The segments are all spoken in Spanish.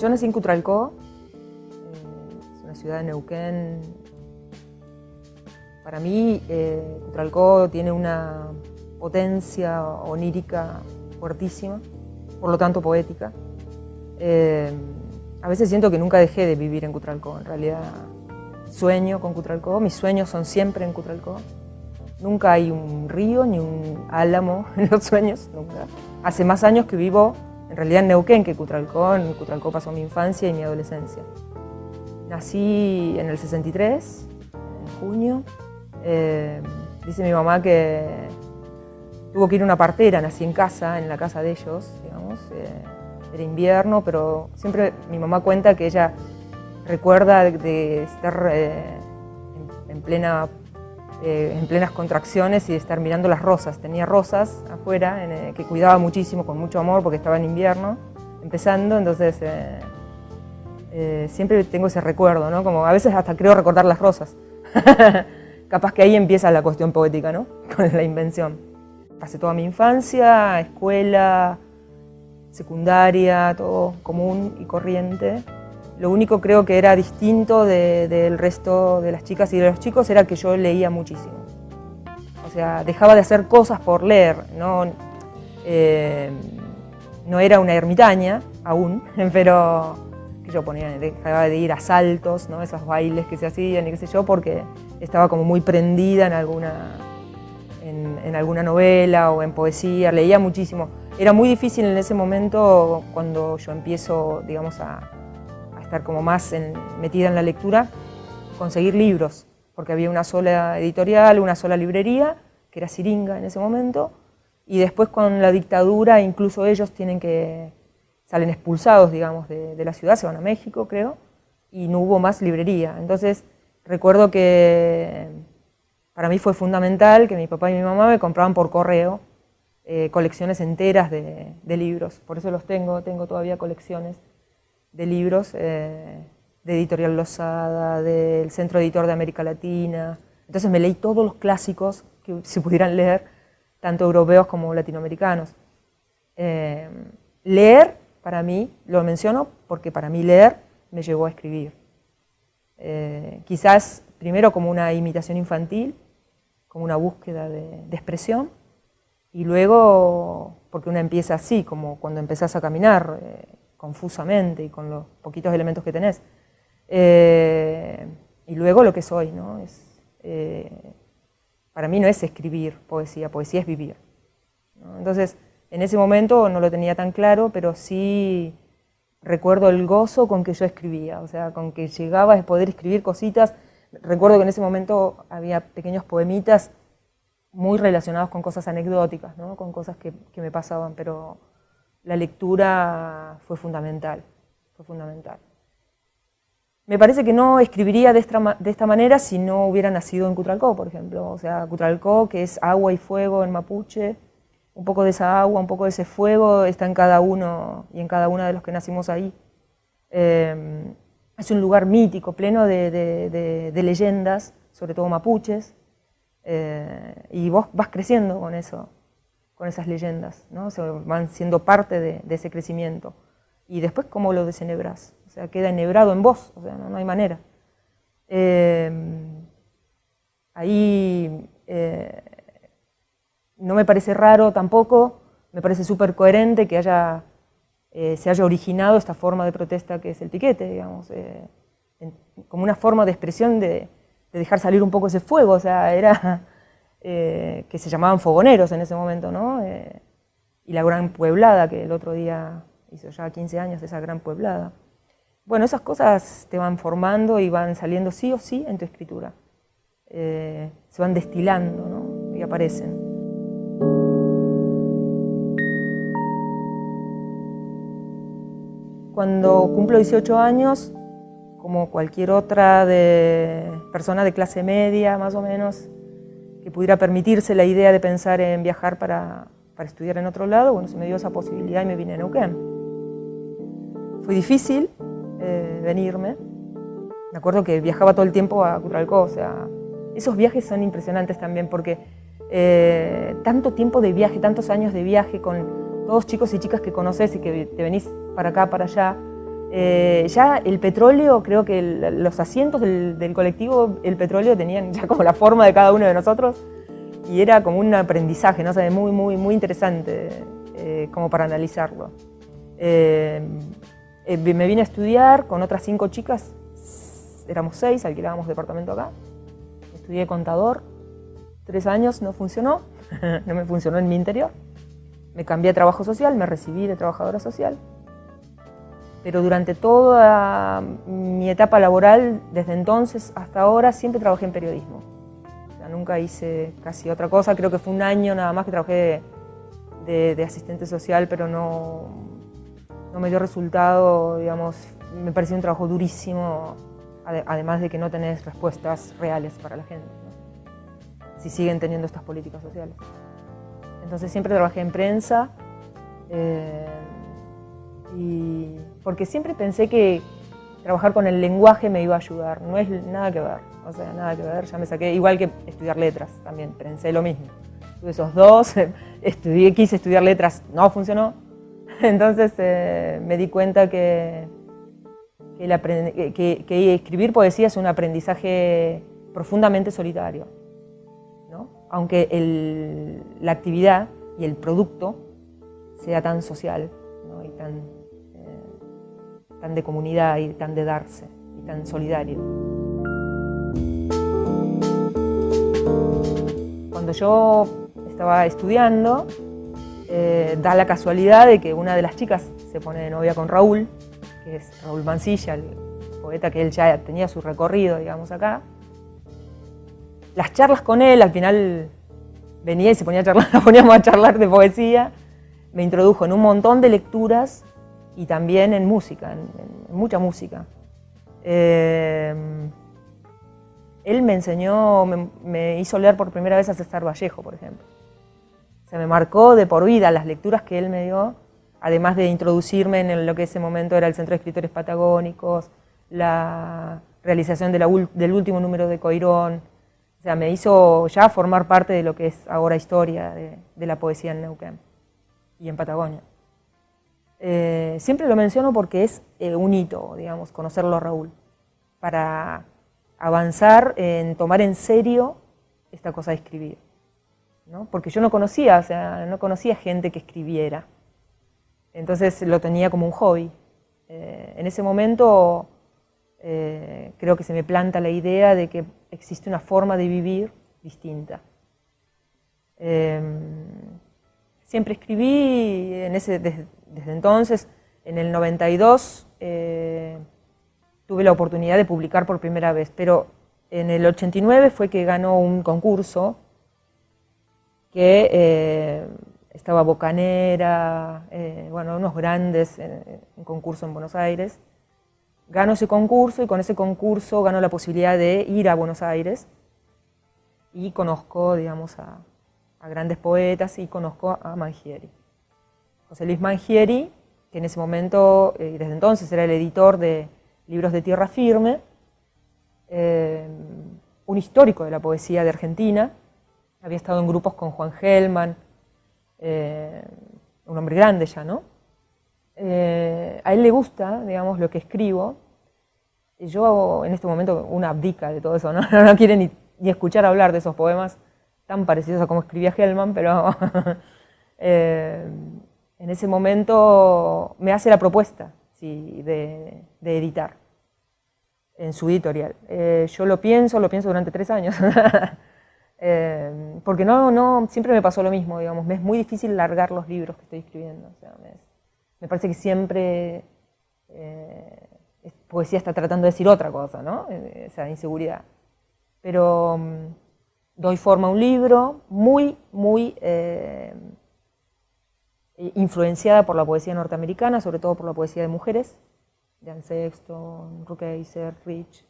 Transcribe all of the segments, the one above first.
Yo nací en Cutralcó, es una ciudad de Neuquén. Para mí, Cutralcó tiene una potencia onírica fuertísima, por lo tanto poética. A veces siento que nunca dejé de vivir en Cutralcó, en realidad sueño con Cutralcó, mis sueños son siempre en Cutralcó. Nunca hay un río ni un álamo en los sueños, nunca. Hace más años que vivo en realidad en Neuquén que Cutralcó. En Cutralcó pasó mi infancia y mi adolescencia. Nací en el 63, en junio. Dice mi mamá que tuvo que ir a una partera, nací en casa, en la casa de ellos, digamos. Era invierno, pero siempre mi mamá cuenta que ella recuerda de estar en plenas contracciones y de estar mirando las rosas. Tenía rosas afuera que cuidaba muchísimo, con mucho amor, porque estaba en invierno, empezando, entonces siempre tengo ese recuerdo, ¿no? Como a veces hasta creo recordar las rosas. Capaz que ahí empieza la cuestión poética, ¿no? Con la invención. Pasé toda mi infancia, escuela, secundaria, todo común y corriente. Lo único creo que era distinto del resto de las chicas y de los chicos era que yo leía muchísimo. O sea, dejaba de hacer cosas por leer, no era una ermitaña aún, pero que yo dejaba de ir a saltos, ¿no? Esos bailes que se hacían y qué sé yo, porque estaba como muy prendida en alguna novela o en poesía, leía muchísimo. Era muy difícil en ese momento, cuando yo empiezo, digamos, a estar como más metida en la lectura, conseguir libros, porque había una sola editorial, una sola librería, que era Siringa en ese momento, y después con la dictadura incluso ellos salen expulsados, digamos, de la ciudad, se van a México, creo, y no hubo más librería. Entonces recuerdo que para mí fue fundamental que mi papá y mi mamá me compraban por correo colecciones enteras de libros, por eso tengo todavía colecciones de libros de Editorial Losada, del Centro Editor de América Latina. Entonces me leí todos los clásicos que se pudieran leer, tanto europeos como latinoamericanos. Leer, para mí, lo menciono porque para mí leer me llevó a escribir. Quizás primero como una imitación infantil, como una búsqueda de expresión, y luego porque uno empieza así, como cuando empezás a caminar, confusamente y con los poquitos elementos que tenés. Y luego lo que soy, ¿no? Para mí no es escribir poesía es vivir, ¿no? Entonces, en ese momento no lo tenía tan claro, pero sí recuerdo el gozo con que yo escribía, o sea, con que llegaba a poder escribir cositas. Recuerdo que en ese momento había pequeños poemitas muy relacionados con cosas anecdóticas, ¿no? Con cosas que me pasaban, pero la lectura fue fundamental, fue fundamental. Me parece que no escribiría de esta manera si no hubiera nacido en Cutralcó, por ejemplo. O sea, Cutralcó, que es agua y fuego en mapuche, un poco de esa agua, un poco de ese fuego está en cada uno y en cada una de los que nacimos ahí. Es un lugar mítico, pleno de leyendas, sobre todo mapuches, y vos vas creciendo con eso, con esas leyendas, ¿no? Se van siendo parte de ese crecimiento. Y después, ¿cómo lo desenhebrás? O sea, queda enhebrado en vos, o sea, no hay manera. Ahí no me parece raro tampoco, me parece súper coherente que se haya originado esta forma de protesta que es el piquete, digamos, como una forma de expresión de dejar salir un poco ese fuego, o sea, era que se llamaban fogoneros en ese momento, ¿no? Y la gran pueblada, que el otro día hizo ya 15 años esa gran pueblada. Bueno, esas cosas te van formando y van saliendo sí o sí en tu escritura. Se van destilando, ¿no? Y aparecen. Cuando cumplo 18 años, como cualquier otra persona de clase media, más o menos, que pudiera permitirse la idea de pensar en viajar para estudiar en otro lado, bueno, se me dio esa posibilidad y me vine a Neuquén. Fue difícil venirme. Me acuerdo que viajaba todo el tiempo a Cutralcó, o sea, esos viajes son impresionantes también porque tanto tiempo de viaje, tantos años de viaje con todos chicos y chicas que conoces y que te venís para acá, para allá, Ya el petróleo, creo que los asientos del colectivo, el petróleo tenían ya como la forma de cada uno de nosotros y era como un aprendizaje, ¿no? O sea, muy interesante como para analizarlo. Me vine a estudiar con otras 5 chicas, éramos 6, alquilábamos departamento acá. Estudié contador, 3 años, no funcionó, no me funcionó en mi interior. Me cambié a trabajo social, me recibí de trabajadora social. Pero durante toda mi etapa laboral, desde entonces hasta ahora, siempre trabajé en periodismo. O sea, nunca hice casi otra cosa, creo que fue un año nada más que trabajé de asistente social, pero no me dio resultado, digamos, me pareció un trabajo durísimo, además de que no tenés respuestas reales para la gente, ¿no? Si siguen teniendo estas políticas sociales. Entonces siempre trabajé en prensa, y porque siempre pensé que trabajar con el lenguaje me iba a ayudar, no es nada que ver, o sea, nada que ver, ya me saqué, igual que estudiar letras también, pensé lo mismo. Tuve esos dos, quise estudiar letras, no funcionó, entonces me di cuenta que escribir poesía es un aprendizaje profundamente solitario, ¿no? Aunque la actividad y el producto sea tan social, ¿no? Y tan de comunidad y tan de darse y tan solidario. Cuando yo estaba estudiando, da la casualidad de que una de las chicas se pone de novia con Raúl, que es Raúl Mansilla, el poeta que él ya tenía su recorrido, digamos, acá. Las charlas con él, al final venía y se ponía a charlar, nos poníamos a charlar de poesía, me introdujo en un montón de lecturas y también en música, en mucha música. Él me enseñó, me hizo leer por primera vez a César Vallejo, por ejemplo. Se me marcó de por vida las lecturas que él me dio, además de introducirme en lo que ese momento era el Centro de Escritores Patagónicos, la realización del último número de Coirón. O sea, me hizo ya formar parte de lo que es ahora historia de la poesía en Neuquén y en Patagonia. Siempre lo menciono porque es un hito, digamos, conocerlo a Raúl, para avanzar en tomar en serio esta cosa de escribir, ¿no? Porque yo no conocía, o sea, no conocía gente que escribiera. Entonces lo tenía como un hobby. En ese momento creo que se me planta la idea de que existe una forma de vivir distinta. Siempre escribí desde entonces. En el 92 tuve la oportunidad de publicar por primera vez, pero en el 89 fue que ganó un concurso que estaba Bocanera, bueno, unos grandes, un concurso en Buenos Aires. Gano ese concurso y con ese concurso gano la posibilidad de ir a Buenos Aires y conozco, digamos, a grandes poetas y conozco a Mangieri. José Luis Mangieri, que en ese momento y desde entonces era el editor de Libros de Tierra Firme, un histórico de la poesía de Argentina, había estado en grupos con Juan Gelman, un hombre grande ya, ¿no? A él le gusta, digamos, lo que escribo. Yo en este momento una abdica de todo eso, ¿no? No quiere ni escuchar hablar de esos poemas tan parecidos a como escribía Gelman, pero en ese momento me hace la propuesta, sí, de editar en su editorial. Yo lo pienso durante 3 años. Porque siempre me pasó lo mismo, digamos, me es muy difícil largar los libros que estoy escribiendo. O sea, me parece que siempre poesía está tratando de decir otra cosa, ¿no? Esa inseguridad. Pero doy forma a un libro muy influenciada por la poesía norteamericana, sobre todo por la poesía de mujeres, Jan Sexton, Rukeyser, Rich.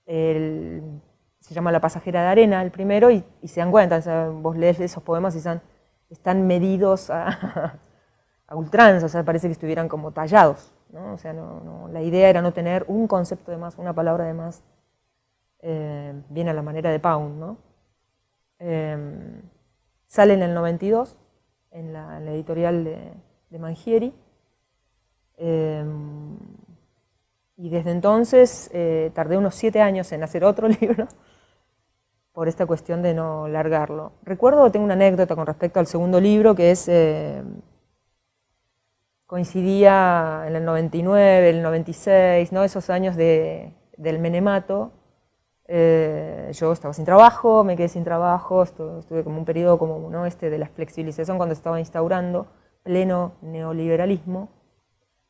Se llama La pasajera de arena, el primero, y se dan cuenta, o sea, vos lees esos poemas y están medidos a ultranza, o sea, parece que estuvieran como tallados, ¿no? O sea, la idea era no tener un concepto de más, una palabra de más, bien a la manera de Pound, ¿no? Sale en el 92, en la editorial de Mangieri. Y desde entonces tardé unos 7 años en hacer otro libro por esta cuestión de no largarlo. Recuerdo, tengo una anécdota con respecto al segundo libro, que es, coincidía en el 99, el 96, ¿no? Esos años del menemato. Yo estaba sin trabajo, me quedé sin trabajo, estuve como un periodo como, ¿no?, de la flexibilización cuando se estaba instaurando, pleno neoliberalismo.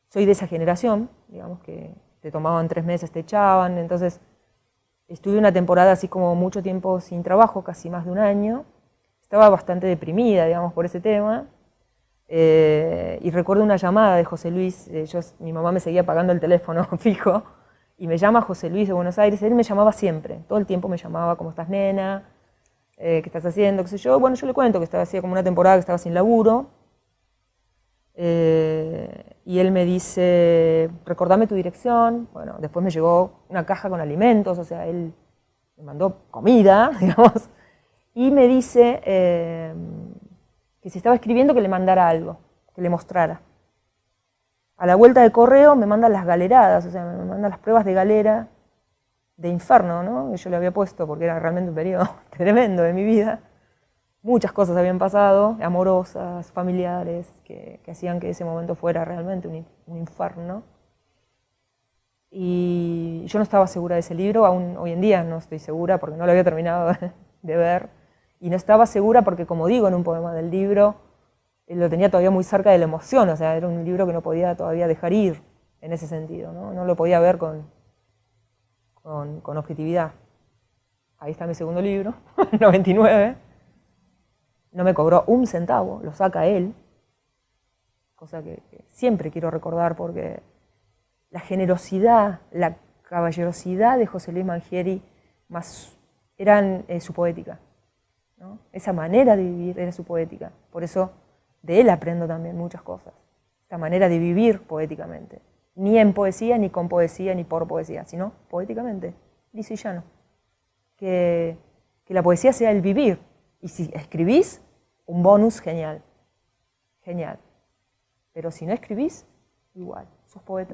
Soy de esa generación, digamos, que te tomaban 3 meses, te echaban, entonces estuve una temporada así como mucho tiempo sin trabajo, casi más de un año. Estaba bastante deprimida, digamos, por ese tema. Y recuerdo una llamada de José Luis, mi mamá me seguía pagando el teléfono fijo, y me llama José Luis de Buenos Aires. Él me llamaba siempre, todo el tiempo me llamaba: ¿cómo estás, nena? ¿Qué estás haciendo? ¿Qué sé yo? Bueno, yo le cuento que estaba así como una temporada que estaba sin laburo. Y él me dice: recordame tu dirección. Bueno, después me llegó una caja con alimentos, o sea, él me mandó comida, digamos, y me dice que si estaba escribiendo que le mandara algo, que le mostrara. A la vuelta de correo me mandan las galeradas, o sea, me mandan las pruebas de galera de Inferno, ¿no?, que yo le había puesto porque era realmente un periodo tremendo de mi vida. Muchas cosas habían pasado, amorosas, familiares, que hacían que ese momento fuera realmente un infierno. Y yo no estaba segura de ese libro, aún hoy en día no estoy segura porque no lo había terminado de ver. Y no estaba segura porque, como digo en un poema del libro, lo tenía todavía muy cerca de la emoción, o sea, era un libro que no podía todavía dejar ir en ese sentido, ¿no? No lo podía ver con objetividad. Ahí está mi segundo libro, 99. No me cobró un centavo, lo saca él, cosa que siempre quiero recordar porque la generosidad, la caballerosidad de José Luis Mangieri eran su poética, ¿no? Esa manera de vivir era su poética. Por eso de él aprendo también muchas cosas. Esta manera de vivir poéticamente. Ni en poesía, ni con poesía, ni por poesía, sino poéticamente, liso y llano. Que la poesía sea el vivir. Y si escribís, un bonus genial. Genial. Pero si no escribís, igual, sos poeta.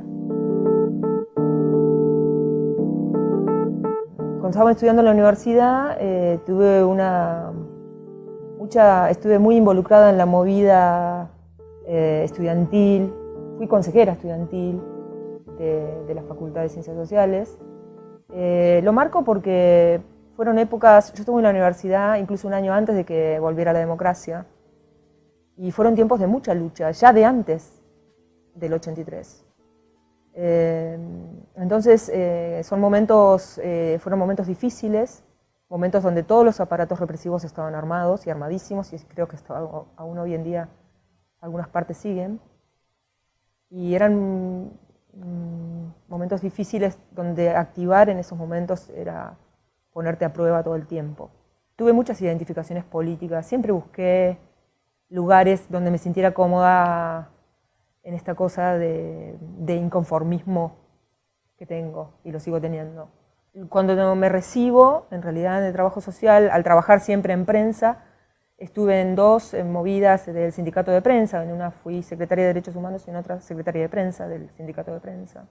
Cuando estaba estudiando en la universidad, estuve muy involucrada en la movida estudiantil. Fui consejera estudiantil de la Facultad de Ciencias Sociales. Lo marco porque fueron épocas, yo estuve en la universidad incluso un año antes de que volviera la democracia, y fueron tiempos de mucha lucha, ya de antes del 83. Entonces fueron momentos difíciles, momentos donde todos los aparatos represivos estaban armados y armadísimos, y creo que aún hoy en día algunas partes siguen. Y eran momentos difíciles donde activar en esos momentos era ponerte a prueba todo el tiempo. Tuve muchas identificaciones políticas, siempre busqué lugares donde me sintiera cómoda en esta cosa de inconformismo que tengo y lo sigo teniendo. Cuando me recibo, en realidad, de trabajo social, al trabajar siempre en prensa, estuve en 2 movidas del sindicato de prensa. En una fui secretaria de Derechos Humanos y en otra secretaria de prensa del sindicato de prensa.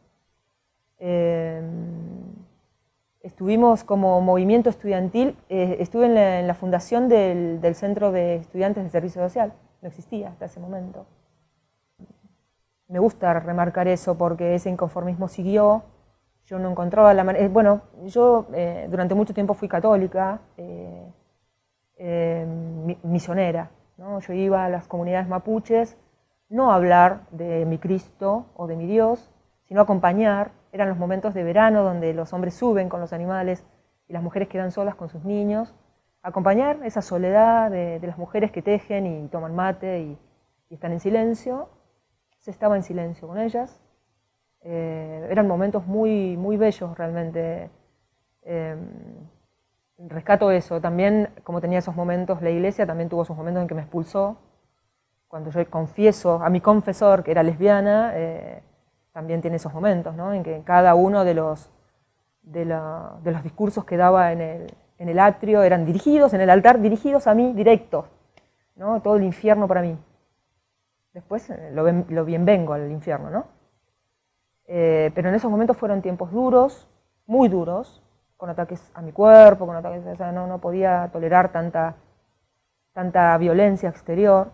Estuvimos como movimiento estudiantil, estuve en la fundación del Centro de Estudiantes de Servicio Social, no existía hasta ese momento. Me gusta remarcar eso porque ese inconformismo siguió, yo no encontraba la manera. Bueno, yo durante mucho tiempo fui católica, misionera, ¿no? Yo iba a las comunidades mapuches, no a hablar de mi Cristo o de mi Dios, sino a acompañar. Eran los momentos de verano donde los hombres suben con los animales y las mujeres quedan solas con sus niños. Acompañar esa soledad de las mujeres que tejen y toman mate y están en silencio. Se estaba en silencio con ellas. Eran momentos muy, muy bellos realmente. Rescato eso. También, como tenía esos momentos, la iglesia también tuvo sus momentos en que me expulsó. Cuando yo confieso a mi confesor que era lesbiana, también tiene esos momentos, ¿no? En que cada uno de los discursos que daba en el atrio eran dirigidos, en el altar, dirigidos a mí, directos, ¿no? Todo el infierno para mí. Después lo bien vengo al infierno, ¿no? Pero en esos momentos fueron tiempos duros, muy duros, con ataques a mi cuerpo, con ataques, o sea, no podía tolerar tanta violencia exterior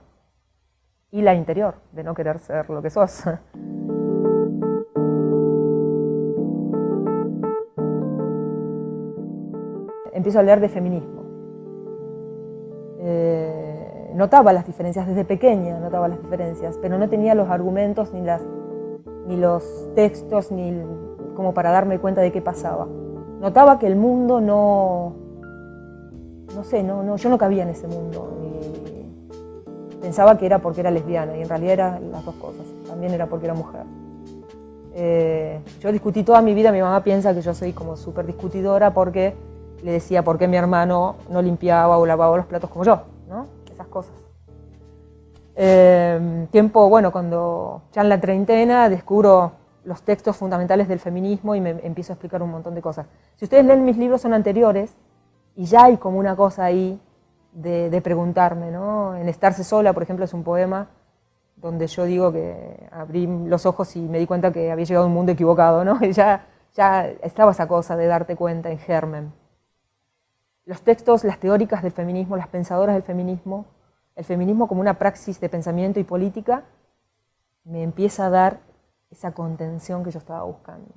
y la interior, de no querer ser lo que sos. Empiezo a leer de feminismo. Notaba las diferencias desde pequeña, notaba las diferencias, pero no tenía los argumentos ni los textos como para darme cuenta de qué pasaba. Notaba que el mundo no sé, yo no cabía en ese mundo. Pensaba que era porque era lesbiana y en realidad eran las dos cosas. También era porque era mujer. Yo discutí toda mi vida, mi mamá piensa que yo soy como súper discutidora porque le decía por qué mi hermano no limpiaba o lavaba los platos como yo, ¿no? Esas cosas. Cuando ya en la treintena descubro los textos fundamentales del feminismo y me empiezo a explicar un montón de cosas. Si ustedes leen mis libros son anteriores y ya hay como una cosa ahí de preguntarme, ¿no? En Estarse sola, por ejemplo, es un poema donde yo digo que abrí los ojos y me di cuenta que había llegado a un mundo equivocado, ¿no? Y ya estaba esa cosa de darte cuenta en germen. Los textos, las teóricas del feminismo, las pensadoras del feminismo, el feminismo como una praxis de pensamiento y política, me empieza a dar esa contención que yo estaba buscando,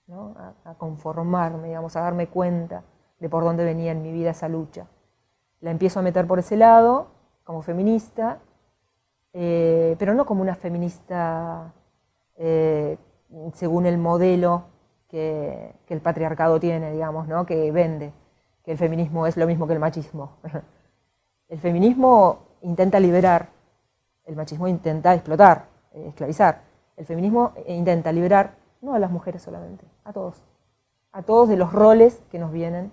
¿no? A conformarme, digamos, a darme cuenta de por dónde venía en mi vida esa lucha. La empiezo a meter por ese lado, como feminista, pero no como una feminista según el modelo que el patriarcado tiene, digamos, ¿no? Que vende, que el feminismo es lo mismo que el machismo. El feminismo intenta liberar, el machismo intenta explotar, esclavizar. El feminismo intenta liberar, no a las mujeres solamente, a todos de los roles que nos vienen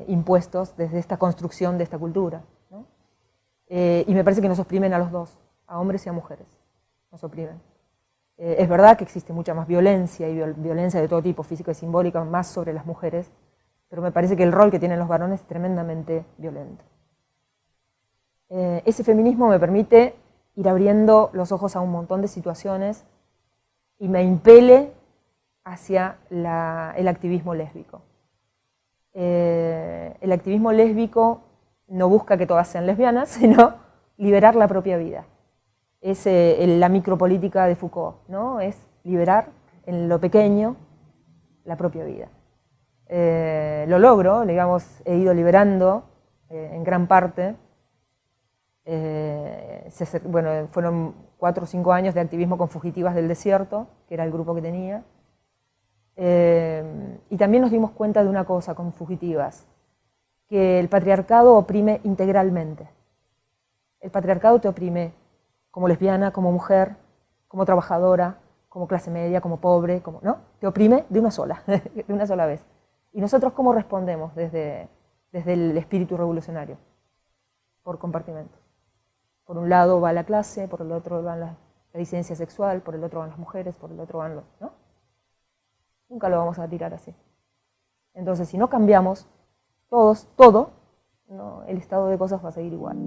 impuestos desde esta construcción de esta cultura, ¿no? Y me parece que nos oprimen a los dos, a hombres y a mujeres, nos oprimen. Es verdad que existe mucha más violencia y violencia de todo tipo, física y simbólica, más sobre las mujeres, pero me parece que el rol que tienen los varones es tremendamente violento. Ese feminismo me permite ir abriendo los ojos a un montón de situaciones y me impele hacia el activismo lésbico. El activismo lésbico no busca que todas sean lesbianas, sino liberar la propia vida. Es la micropolítica de Foucault, ¿no? Es liberar en lo pequeño la propia vida. Lo logro, digamos, he ido liberando en gran parte. Fueron 4 o 5 años de activismo con Fugitivas del Desierto, que era el grupo que tenía. Y también nos dimos cuenta de una cosa con Fugitivas, que el patriarcado oprime integralmente. El patriarcado te oprime como lesbiana, como mujer, como trabajadora, como clase media, como pobre, ¿no? Te oprime de una sola vez. ¿Y nosotros cómo respondemos desde el espíritu revolucionario? Por compartimentos. Por un lado va la clase, por el otro va la disidencia sexual, por el otro van las mujeres, por el otro van los... ¿no? Nunca lo vamos a tirar así. Entonces, si no cambiamos todo, ¿no? El estado de cosas va a seguir igual.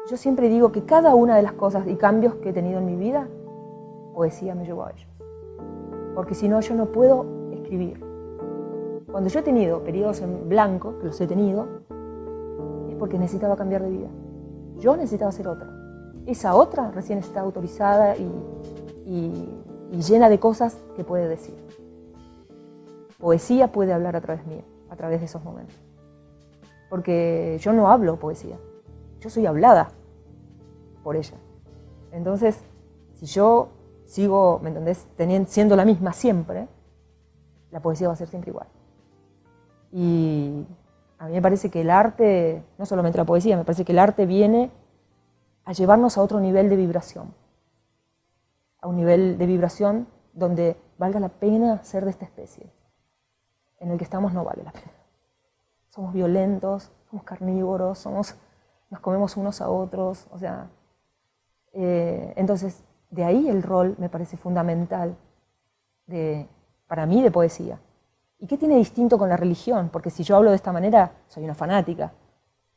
Yo siempre digo que cada una de las cosas y cambios que he tenido en mi vida, poesía me llevó a ellos. Porque si no, yo no puedo escribir. Cuando yo he tenido periodos en blanco, que los he tenido, es porque necesitaba cambiar de vida. Yo necesitaba ser otra. Esa otra recién está autorizada y llena de cosas que puede decir. Poesía puede hablar a través mío, a través de esos momentos. Porque yo no hablo poesía, yo soy hablada por ella. Entonces, si yo sigo, ¿me entendés?, siendo la misma siempre, la poesía va a ser siempre igual. Y a mí me parece que el arte, no solamente la poesía, me parece que el arte viene a llevarnos a otro nivel de vibración. A un nivel de vibración donde valga la pena ser de esta especie. En el que estamos no vale la pena. Somos violentos, somos carnívoros, nos comemos unos a otros, o sea... entonces, de ahí el rol me parece fundamental para mí de poesía. ¿Y qué tiene distinto con la religión? Porque si yo hablo de esta manera, soy una fanática.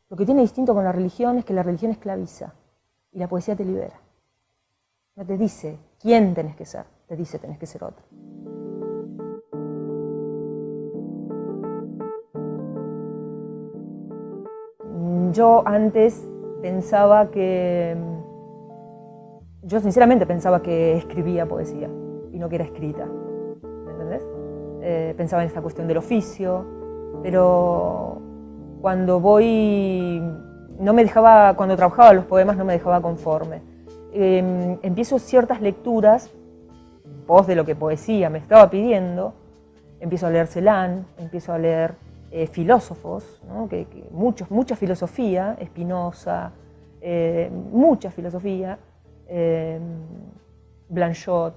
Lo que tiene distinto con la religión es que la religión esclaviza y la poesía te libera. No te dice quién tenés que ser, te dice tenés que ser otro. Yo antes pensaba que... Yo sinceramente pensaba que escribía poesía y no que era escrita, ¿me entendés? Pensaba en esta cuestión del oficio, pero cuando cuando trabajaba los poemas no me dejaba conforme. Empiezo ciertas lecturas, en pos de lo que poesía me estaba pidiendo, empiezo a leer Celan, empiezo a leer filósofos, ¿no? Mucha filosofía, Spinoza, mucha filosofía, Blanchot,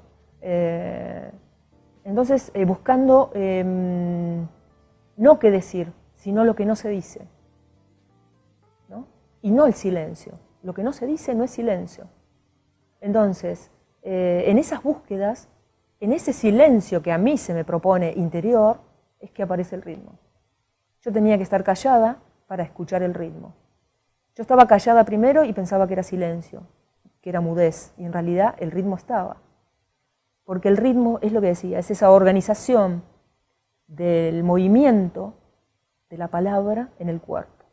entonces buscando no qué decir, sino lo que no se dice, ¿no? Y no el silencio, lo que no se dice no es silencio. Entonces, en esas búsquedas, en ese silencio que a mí se me propone interior, es que aparece el ritmo. Yo tenía que estar callada para escuchar el ritmo. Yo estaba callada primero y pensaba que era silencio, que era mudez, y en realidad el ritmo estaba. Porque el ritmo es lo que decía, es esa organización del movimiento de la palabra en el cuerpo.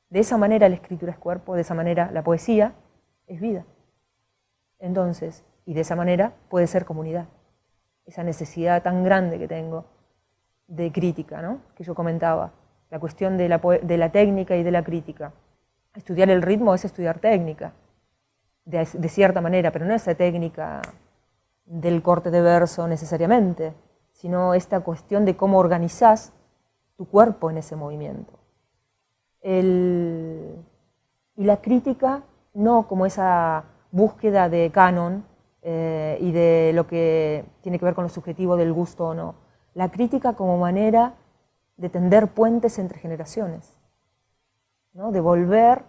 De esa manera la escritura es cuerpo, de esa manera la poesía es vida. Entonces, y de esa manera puede ser comunidad. Esa necesidad tan grande que tengo de crítica, ¿no? Que yo comentaba, la cuestión de la técnica y de la crítica. Estudiar el ritmo es estudiar técnica, de cierta manera, pero no esa técnica del corte de verso necesariamente, sino esta cuestión de cómo organizás tu cuerpo en ese movimiento. Y la crítica no como esa búsqueda de canon y de lo que tiene que ver con lo subjetivo del gusto o no. La crítica como manera de tender puentes entre generaciones, ¿no? De volver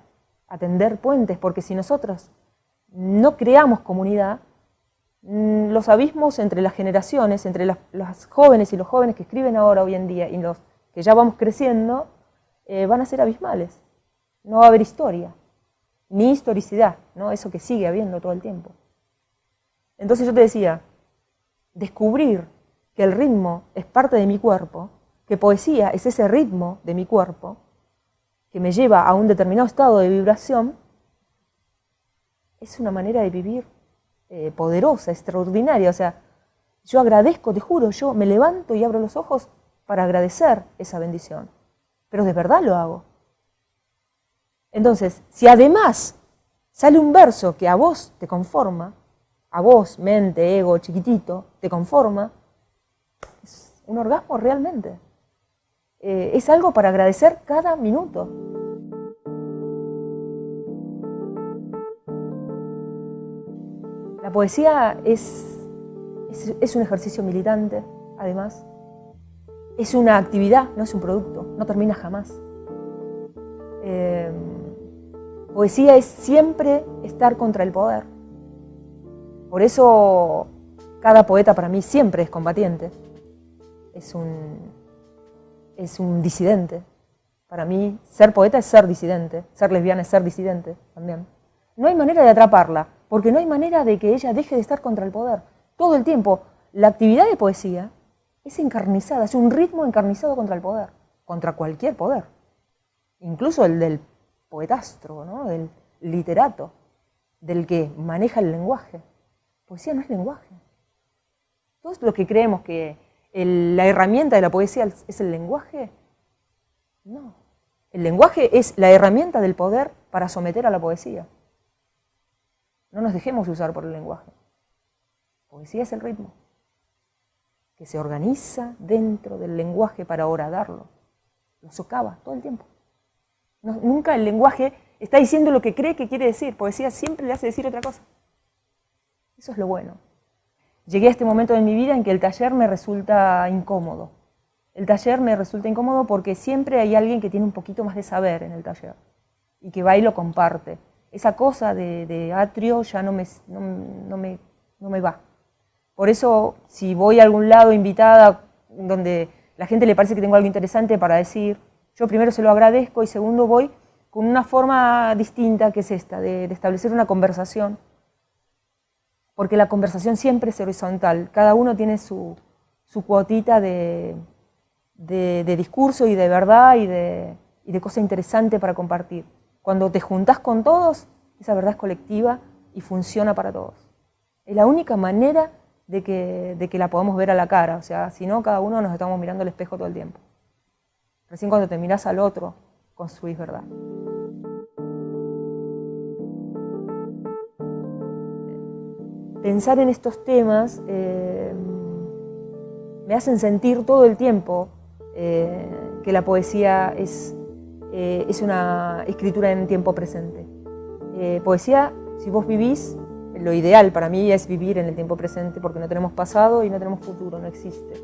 a tender puentes, porque si nosotros no creamos comunidad, los abismos entre las generaciones, entre las jóvenes y los jóvenes que escriben ahora hoy en día y los que ya vamos creciendo, van a ser abismales. No va a haber historia, ni historicidad, ¿no? Eso que sigue habiendo todo el tiempo. Entonces yo te decía, descubrir que el ritmo es parte de mi cuerpo, que poesía es ese ritmo de mi cuerpo, que me lleva a un determinado estado de vibración, es una manera de vivir poderosa, extraordinaria. O sea, yo agradezco, te juro, yo me levanto y abro los ojos para agradecer esa bendición, pero de verdad lo hago. Entonces, si además sale un verso que a vos te conforma, a vos, mente, ego, chiquitito, te conforma, es un orgasmo realmente. Es algo para agradecer cada minuto. La poesía es un ejercicio militante, además. Es una actividad, no es un producto, no termina jamás. Poesía es siempre estar contra el poder. Por eso cada poeta para mí siempre es combatiente. Es un disidente. Para mí ser poeta es ser disidente, ser lesbiana es ser disidente también. No hay manera de atraparla, porque no hay manera de que ella deje de estar contra el poder. Todo el tiempo, la actividad de poesía es encarnizada, es un ritmo encarnizado contra el poder, contra cualquier poder. Incluso el del poetastro, ¿no? Del literato, del que maneja el lenguaje. Poesía no es lenguaje. Todos los que creemos que la herramienta de la poesía es el lenguaje, no. El lenguaje es la herramienta del poder para someter a la poesía. No nos dejemos usar por el lenguaje. Poesía es el ritmo, que se organiza dentro del lenguaje para horadarlo. Lo socava todo el tiempo. Nunca el lenguaje está diciendo lo que cree que quiere decir. Poesía siempre le hace decir otra cosa. Eso es lo bueno. Llegué a este momento de mi vida en que el taller me resulta incómodo. El taller me resulta incómodo porque siempre hay alguien que tiene un poquito más de saber en el taller y que va y lo comparte. Esa cosa de atrio ya no me va. Por eso, si voy a algún lado invitada donde la gente le parece que tengo algo interesante para decir, yo primero se lo agradezco y segundo voy con una forma distinta que es esta, de establecer una conversación, porque la conversación siempre es horizontal, cada uno tiene su cuotita de discurso y de verdad y de cosa interesante para compartir. Cuando te juntás con todos, esa verdad es colectiva y funciona para todos. Es la única manera de que la podamos ver a la cara, o sea, si no, cada uno nos estamos mirando al espejo todo el tiempo. Recién cuando te mirás al otro, construís verdad. Pensar en estos temas me hacen sentir todo el tiempo que la poesía es una escritura en tiempo presente. Poesía, si vos vivís, lo ideal para mí es vivir en el tiempo presente porque no tenemos pasado y no tenemos futuro, no existe.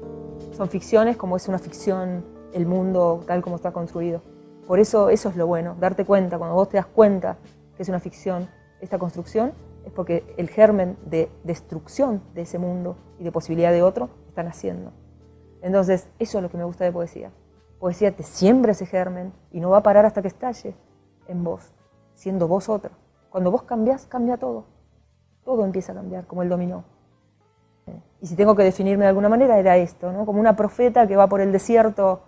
Son ficciones como es una ficción el mundo tal como está construido. Por eso es lo bueno, darte cuenta, cuando vos te das cuenta que es una ficción, esta construcción, es porque el germen de destrucción de ese mundo y de posibilidad de otro está naciendo. Entonces, eso es lo que me gusta de poesía. Poesía te siembra ese germen y no va a parar hasta que estalle en vos, siendo vos otra. Cuando vos cambiás, cambia todo. Todo empieza a cambiar, como el dominó. Y si tengo que definirme de alguna manera, era esto, ¿no? Como una profeta que va por el desierto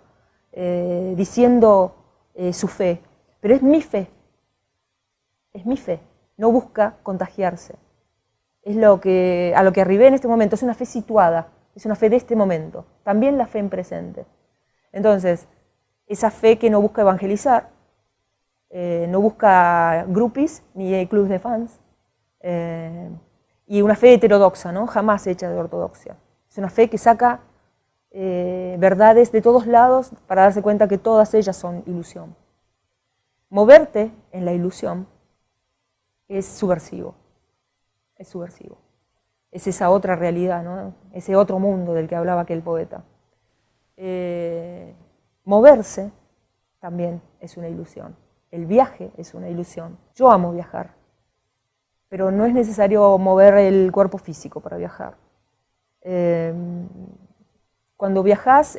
diciendo su fe. Pero es mi fe. Es mi fe. No busca contagiarse. Es a lo que arribé en este momento. Es una fe situada. Es una fe de este momento. También la fe en presente. Entonces, esa fe que no busca evangelizar, no busca groupies ni clubes de fans, y una fe heterodoxa, ¿no? Jamás hecha de ortodoxia. Es una fe que saca verdades de todos lados para darse cuenta que todas ellas son ilusión. Moverte en la ilusión es subversivo. Es subversivo. Es esa otra realidad, ¿no? Ese otro mundo del que hablaba aquel poeta. Moverse también es una ilusión. El viaje es una ilusión. Yo amo viajar, pero no es necesario mover el cuerpo físico para viajar. Cuando viajas,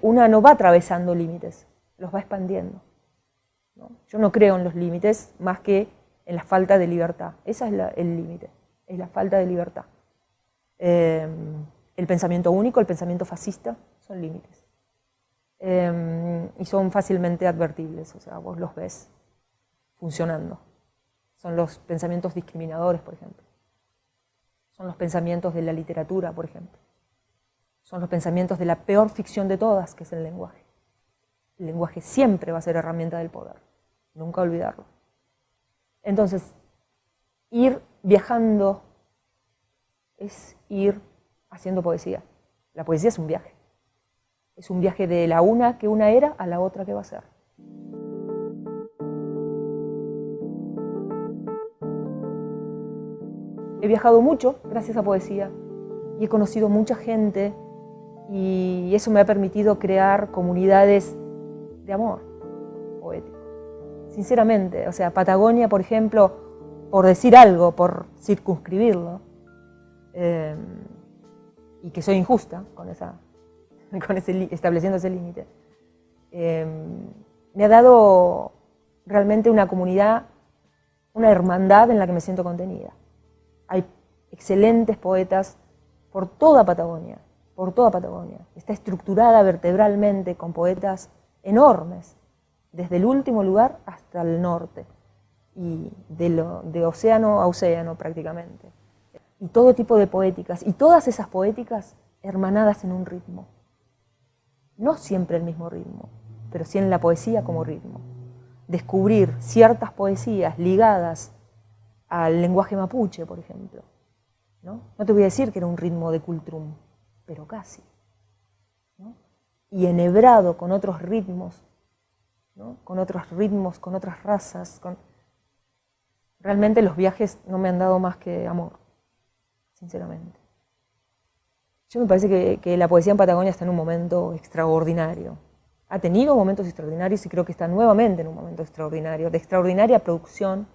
una no va atravesando límites, los va expandiendo, ¿no? Yo no creo en los límites más que en la falta de libertad. Ese es el límite, es la falta de libertad. El pensamiento único, el pensamiento fascista, son límites. Y son fácilmente advertibles, o sea, vos los ves funcionando. Son los pensamientos discriminadores, por ejemplo. Son los pensamientos de la literatura, por ejemplo. Son los pensamientos de la peor ficción de todas, que es el lenguaje. El lenguaje siempre va a ser herramienta del poder, nunca olvidarlo. Entonces, ir viajando es ir haciendo poesía. La poesía es un viaje. Es un viaje de la una que una era a la otra que va a ser. He viajado mucho gracias a poesía y he conocido mucha gente y eso me ha permitido crear comunidades de amor poético. Sinceramente, o sea, Patagonia, por ejemplo, por decir algo, por circunscribirlo, y que soy injusta estableciendo ese límite, me ha dado realmente una comunidad, una hermandad en la que me siento contenida. Hay excelentes poetas por toda Patagonia, Está estructurada vertebralmente con poetas enormes, desde el último lugar hasta el norte, y de océano a océano prácticamente. Y todo tipo de poéticas, y todas esas poéticas hermanadas en un ritmo. No siempre el mismo ritmo, pero sí en la poesía como ritmo. Descubrir ciertas poesías ligadas al lenguaje mapuche, por ejemplo. No te voy a decir que era un ritmo de cultrum, pero casi, ¿no? Y enhebrado con otros ritmos, ¿no? Con otras razas. Realmente los viajes no me han dado más que amor, sinceramente. Yo me parece que la poesía en Patagonia está en un momento extraordinario. Ha tenido momentos extraordinarios y creo que está nuevamente en un momento extraordinario, de extraordinaria producción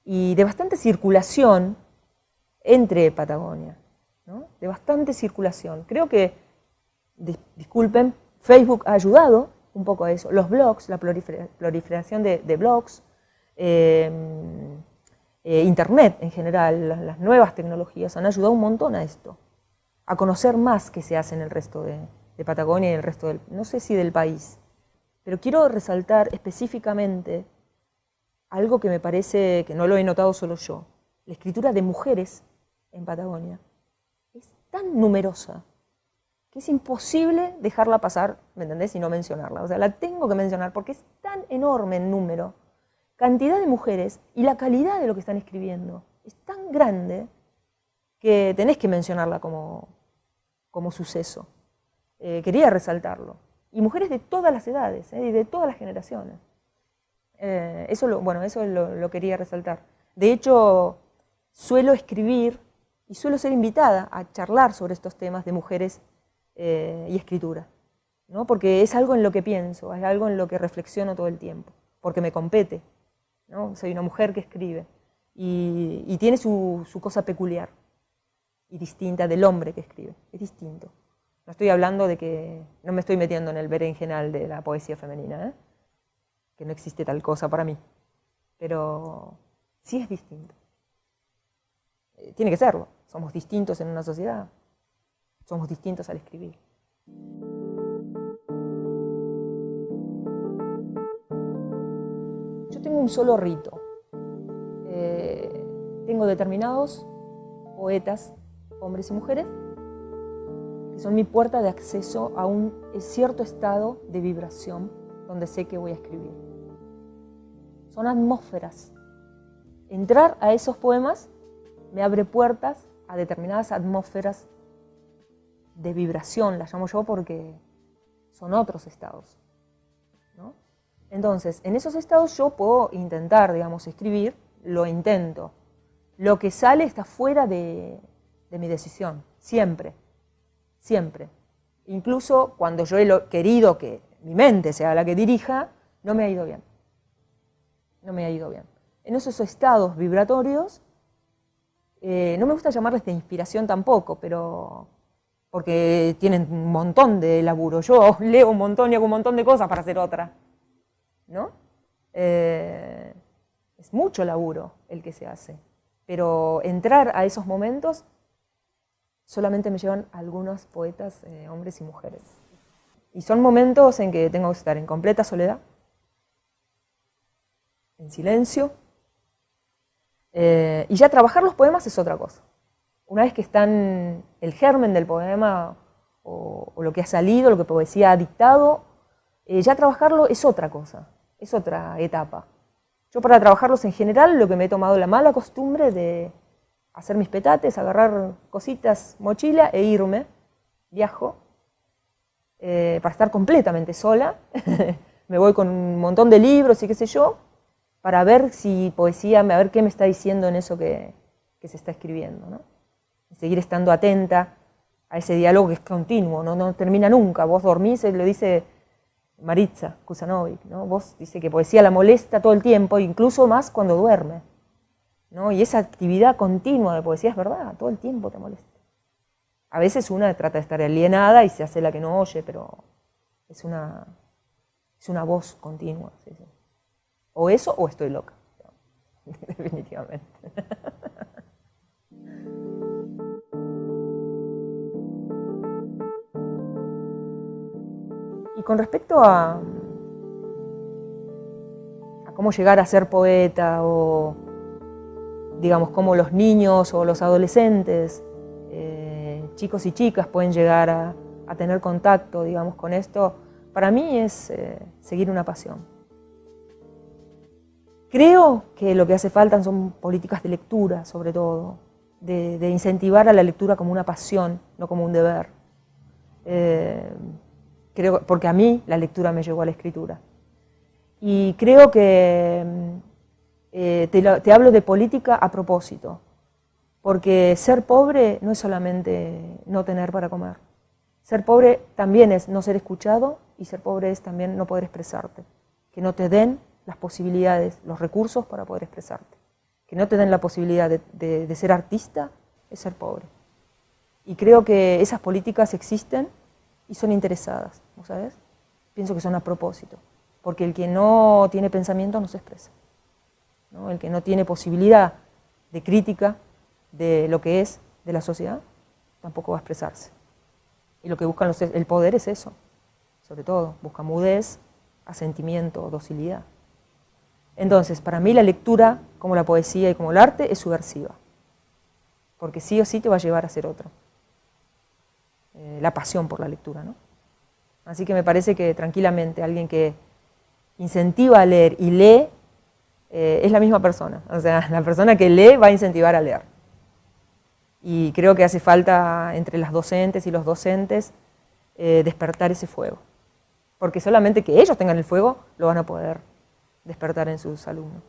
y de bastante circulación entre Patagonia, ¿no? De bastante circulación. Creo que, disculpen, Facebook ha ayudado un poco a eso. Los blogs, la proliferación de blogs, Internet en general, las nuevas tecnologías han ayudado un montón a esto, a conocer más qué se hace en el resto de Patagonia y en el resto del, no sé si del país. Pero quiero resaltar específicamente algo que me parece que no lo he notado solo yo. La escritura de mujeres en Patagonia es tan numerosa que es imposible dejarla pasar, ¿me entendés? Y no mencionarla. O sea, la tengo que mencionar porque es tan enorme en número, cantidad de mujeres y la calidad de lo que están escribiendo es tan grande que tenés que mencionarla como suceso. Quería resaltarlo. Y mujeres de todas las edades y de todas las generaciones. Eso lo quería resaltar. De hecho, suelo escribir y suelo ser invitada a charlar sobre estos temas de mujeres y escritura, ¿no? Porque es algo en lo que pienso, es algo en lo que reflexiono todo el tiempo, porque me compete, ¿no? Soy una mujer que escribe y tiene su cosa peculiar y distinta del hombre que escribe, es distinto. No estoy hablando de que, no me estoy metiendo en el berenjenal de la poesía femenina, que no existe tal cosa para mí, pero sí es distinto. Tiene que serlo, somos distintos en una sociedad, somos distintos al escribir. Yo tengo un solo rito. Tengo determinados poetas, hombres y mujeres, que son mi puerta de acceso a un cierto estado de vibración donde sé que voy a escribir. Son atmósferas. Entrar a esos poemas me abre puertas a determinadas atmósferas de vibración, las llamo yo porque son otros estados, ¿no? Entonces, en esos estados yo puedo intentar, digamos, escribir, lo intento. Lo que sale está fuera de mi decisión, siempre. Siempre. Incluso cuando yo he querido que mi mente sea la que dirija, no me ha ido bien. No me ha ido bien. En esos estados vibratorios, no me gusta llamarles de inspiración tampoco, pero porque tienen un montón de laburo. Yo leo un montón y hago un montón de cosas para hacer otra, ¿no? Es mucho laburo el que se hace. Pero entrar a esos momentos solamente me llevan algunos poetas, hombres y mujeres. Y son momentos en que tengo que estar en completa soledad, en silencio, y ya trabajar los poemas es otra cosa. Una vez que están el germen del poema, o lo que ha salido, lo que poesía ha dictado, ya trabajarlo es otra cosa, es otra etapa. Yo para trabajarlos en general lo que me he tomado la mala costumbre de hacer mis petates, agarrar cositas, mochila e irme, viajo, para estar completamente sola. Me voy con un montón de libros y qué sé yo, para ver si poesía, a ver qué me está diciendo en eso que se está escribiendo, ¿no? Y seguir estando atenta a ese diálogo que es continuo, no termina nunca. Vos dormís, le dice Maritza Kusanovic, ¿no? Vos dice que poesía la molesta todo el tiempo, incluso más cuando duerme, ¿no? Y esa actividad continua de poesía es verdad, todo el tiempo te molesta. A veces una trata de estar alienada y se hace la que no oye, pero es una voz continua. ¿Sí? O eso o estoy loca, definitivamente. Y con respecto a cómo llegar a ser poeta, o digamos cómo los niños o los adolescentes, chicos y chicas pueden llegar a tener contacto, digamos, con esto, para mí es seguir una pasión. Creo que lo que hace falta son políticas de lectura, sobre todo, de incentivar a la lectura como una pasión, no como un deber. Creo, porque a mí la lectura me llevó a la escritura. Y creo que te hablo de política a propósito, porque ser pobre no es solamente no tener para comer. Ser pobre también es no ser escuchado, y ser pobre es también no poder expresarte, que no te den las posibilidades, los recursos para poder expresarte, que no te den la posibilidad de ser artista, es ser pobre. Y creo que esas políticas existen y son interesadas, ¿no sabes? pienso que son a propósito, porque el que no tiene pensamiento no se expresa, ¿no? El que no tiene posibilidad de crítica de lo que es de la sociedad, tampoco va a expresarse. Y lo que buscan el poder es eso, sobre todo, busca mudez, asentimiento, docilidad. Entonces, para mí la lectura, como la poesía y como el arte, es subversiva, porque sí o sí te va a llevar a ser otro. La pasión por la lectura, ¿no? Así que me parece que tranquilamente alguien que incentiva a leer y lee es la misma persona. O sea, la persona que lee va a incentivar a leer. Y creo que hace falta entre las docentes y los docentes despertar ese fuego. Porque solamente que ellos tengan el fuego lo van a poder despertar en sus alumnos.